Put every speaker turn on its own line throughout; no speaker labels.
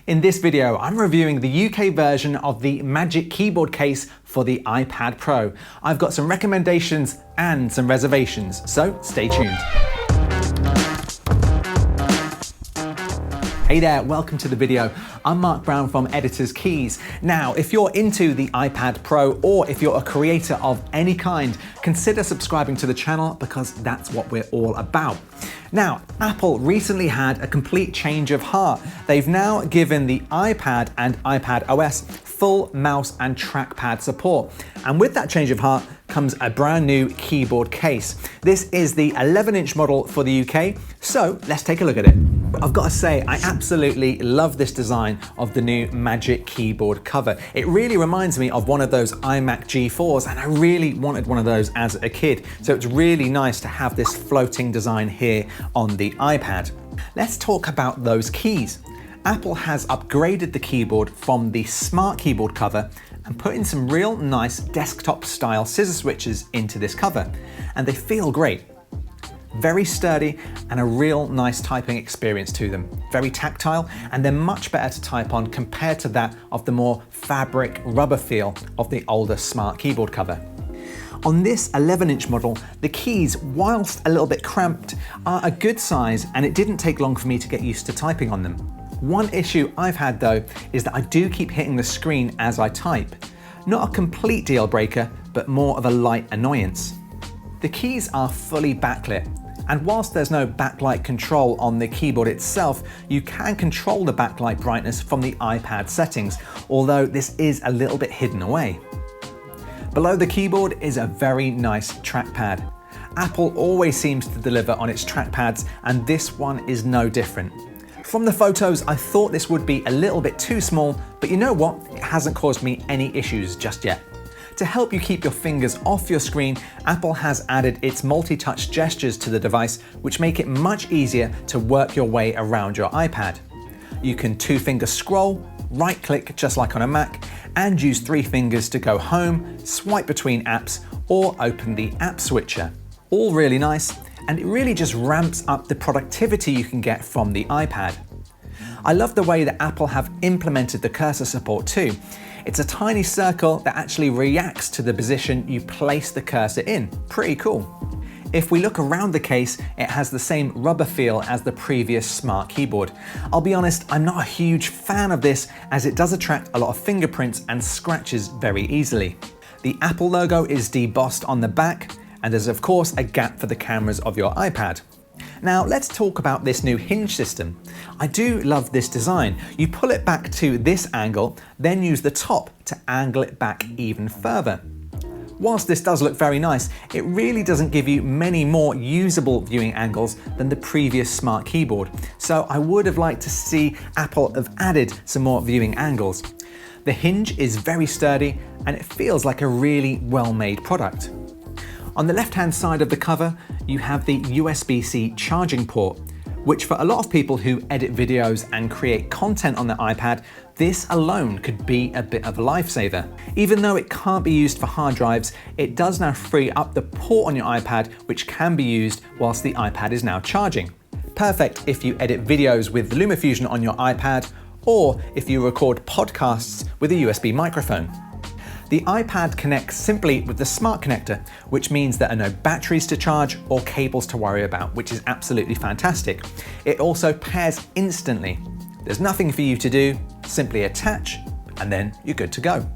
In this video, I'm reviewing the UK version of the Magic Keyboard case for the iPad Pro. I've got some recommendations and some reservations, so stay tuned. Hey there, welcome to the video. I'm Mark Brown from Editor's Keys. Now, if you're into the iPad Pro or if you're a creator of any kind, consider subscribing to the channel because that's what we're all about. Now, Apple recently had a complete change of heart. They've now given the iPad and iPad OS full mouse and trackpad support. And with that change of heart comes a brand new keyboard case. This is the 11-inch model for the UK, so let's take a look at it. I've got to say, I absolutely love this design of the new Magic Keyboard cover. It really reminds me of one of those iMac G4s, and I really wanted one of those as a kid. So it's really nice to have this floating design here on the iPad. Let's talk about those keys. Apple has upgraded the keyboard from the Smart Keyboard cover and put in some real nice desktop style scissor switches into this cover, and they feel great. Very sturdy and a real nice typing experience to them. Very tactile, and they're much better to type on compared to that of the more fabric rubber feel of the older Smart Keyboard cover. On this 11-inch model, the keys, whilst a little bit cramped, are a good size, and it didn't take long for me to get used to typing on them. One issue I've had though is that I do keep hitting the screen as I type. Not a complete deal breaker, but more of a light annoyance. The keys are fully backlit, and whilst there's no backlight control on the keyboard itself, you can control the backlight brightness from the iPad settings, although this is a little bit hidden away. Below the keyboard is a very nice trackpad. Apple always seems to deliver on its trackpads, and this one is no different. From the photos, I thought this would be a little bit too small, but you know what? It hasn't caused me any issues just yet. To help you keep your fingers off your screen, Apple has added its multi-touch gestures to the device, which make it much easier to work your way around your iPad. You can two-finger scroll, right-click just like on a Mac, and use 3 fingers to go home, swipe between apps, or open the app switcher. All really nice, and it really just ramps up the productivity you can get from the iPad. I love the way that Apple have implemented the cursor support too. It's a tiny circle that actually reacts to the position you place the cursor in. Pretty cool. If we look around the case, it has the same rubber feel as the previous Smart Keyboard. I'll be honest, I'm not a huge fan of this as it does attract a lot of fingerprints and scratches very easily. The Apple logo is debossed on the back, and there's of course a gap for the cameras of your iPad. Now let's talk about this new hinge system. I do love this design. You pull it back to this angle, then use the top to angle it back even further. Whilst this does look very nice, it really doesn't give you many more usable viewing angles than the previous Smart Keyboard. So I would have liked to see Apple have added some more viewing angles. The hinge is very sturdy and it feels like a really well-made product. On the left-hand side of the cover, you have the USB-C charging port, which for a lot of people who edit videos and create content on their iPad, this alone could be a bit of a lifesaver. Even though it can't be used for hard drives, it does now free up the port on your iPad, which can be used whilst the iPad is now charging. Perfect if you edit videos with LumaFusion on your iPad, or if you record podcasts with a USB microphone. The iPad connects simply with the Smart Connector, which means there are no batteries to charge or cables to worry about, which is absolutely fantastic. It also pairs instantly. There's nothing for you to do, simply attach, and then you're good to go.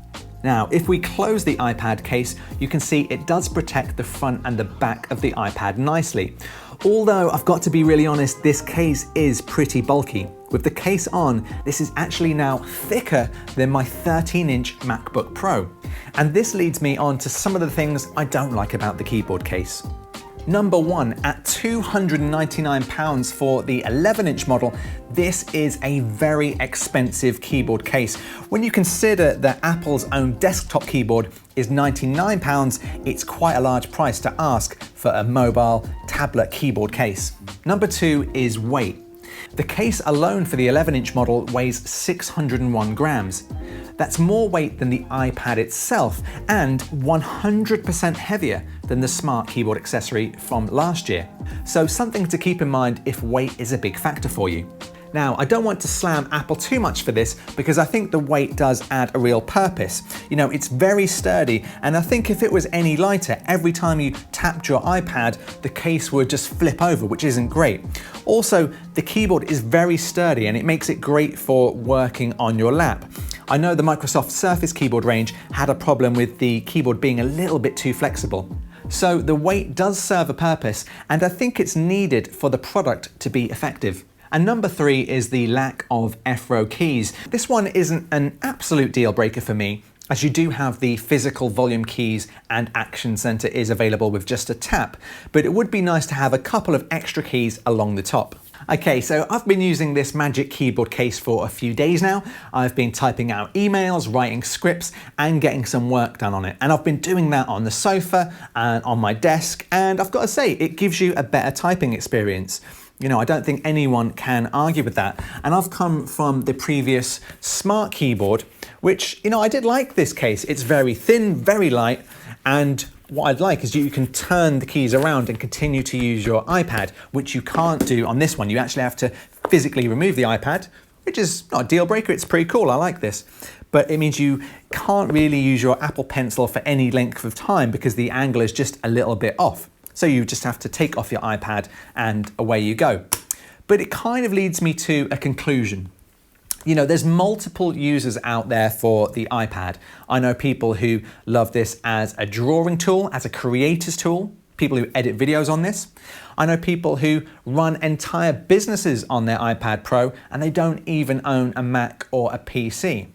Now, if we close the iPad case, you can see it does protect the front and the back of the iPad nicely. Although I've got to be really honest, this case is pretty bulky. With the case on, this is actually now thicker than my 13-inch MacBook Pro. And this leads me on to some of the things I don't like about the keyboard case. Number 1, at £299 for the 11-inch model, this is a very expensive keyboard case. When you consider that Apple's own desktop keyboard is £99, it's quite a large price to ask for a mobile tablet keyboard case. Number 2 is weight. The case alone for the 11-inch model weighs 601 grams. That's more weight than the iPad itself and 100% heavier than the Smart Keyboard accessory from last year. So something to keep in mind if weight is a big factor for you. Now, I don't want to slam Apple too much for this because I think the weight does add a real purpose. You know, it's very sturdy, and I think if it was any lighter, every time you tapped your iPad, the case would just flip over, which isn't great. Also, the keyboard is very sturdy and it makes it great for working on your lap. I know the Microsoft Surface keyboard range had a problem with the keyboard being a little bit too flexible. So the weight does serve a purpose, and I think it's needed for the product to be effective. And number 3 is the lack of F-row keys. This one isn't an absolute deal breaker for me, as you do have the physical volume keys and Action Center is available with just a tap, but it would be nice to have a couple of extra keys along the top. Okay, so I've been using this Magic Keyboard case for a few days now. I've been typing out emails, writing scripts, and getting some work done on it. And I've been doing that on the sofa and on my desk, and I've got to say, it gives you a better typing experience. You know, I don't think anyone can argue with that. And I've come from the previous Smart Keyboard, which, you know, I did like this case. It's very thin, very light, and what I'd like is you can turn the keys around and continue to use your iPad, which you can't do on this one. You actually have to physically remove the iPad, which is not a deal breaker. It's pretty cool. I like this. But it means you can't really use your Apple Pencil for any length of time because the angle is just a little bit off. So you just have to take off your iPad and away you go. But it kind of leads me to a conclusion. You know, there's multiple users out there for the iPad. I know people who love this as a drawing tool, as a creator's tool, people who edit videos on this. I know people who run entire businesses on their iPad Pro and they don't even own a Mac or a PC.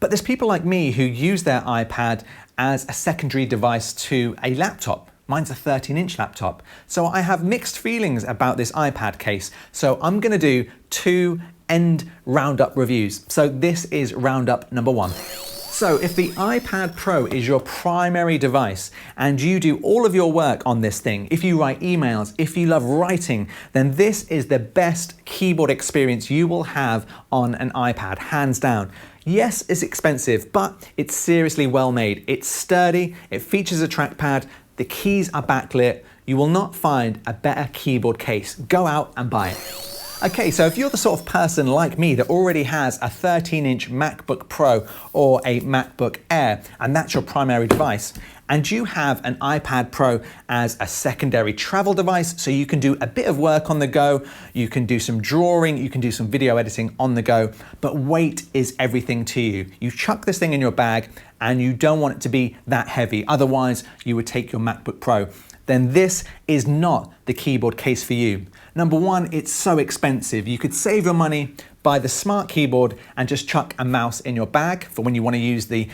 But there's people like me who use their iPad as a secondary device to a laptop. Mine's a 13-inch laptop. So I have mixed feelings about this iPad case. So I'm gonna do 2 end roundup reviews. So this is roundup number 1. So if the iPad Pro is your primary device and you do all of your work on this thing, if you write emails, if you love writing, then this is the best keyboard experience you will have on an iPad, hands down. Yes, it's expensive, but it's seriously well made. It's sturdy, it features a trackpad, the keys are backlit. You will not find a better keyboard case. Go out and buy it. Okay, so if you're the sort of person like me that already has a 13-inch MacBook Pro or a MacBook Air, and that's your primary device, and you have an iPad Pro as a secondary travel device, so you can do a bit of work on the go, you can do some drawing, you can do some video editing on the go, but weight is everything to you. You chuck this thing in your bag and you don't want it to be that heavy, otherwise you would take your MacBook Pro. Then this is not the keyboard case for you. Number 1, it's so expensive. You could save your money, buy the Smart Keyboard and just chuck a mouse in your bag for when you want to use the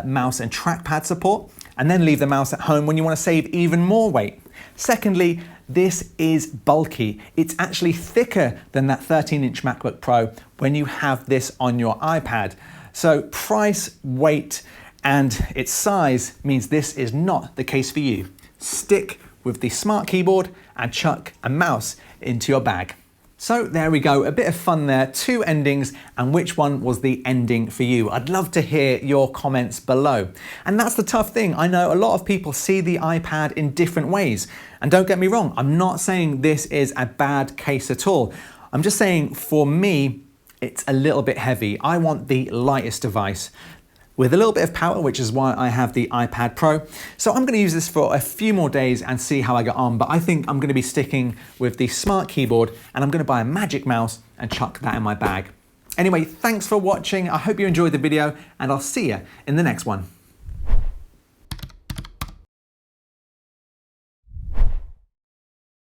mouse and trackpad support, and then leave the mouse at home when you want to save even more weight. Secondly, this is bulky. It's actually thicker than that 13-inch MacBook Pro when you have this on your iPad. So price, weight, and its size means this is not the case for you. Stick with the Smart Keyboard and chuck a mouse into your bag. So there we go, a bit of fun there, 2 endings, and which one was the ending for you? I'd love to hear your comments below. And that's the tough thing. I know a lot of people see the iPad in different ways. And don't get me wrong, I'm not saying this is a bad case at all. I'm just saying for me, it's a little bit heavy. I want the lightest device with a little bit of power, which is why I have the iPad Pro. So I'm gonna use this for a few more days and see how I get on, but I think I'm gonna be sticking with the Smart Keyboard and I'm gonna buy a Magic Mouse and chuck that in my bag. Anyway, thanks for watching. I hope you enjoyed the video and I'll see you in the next one.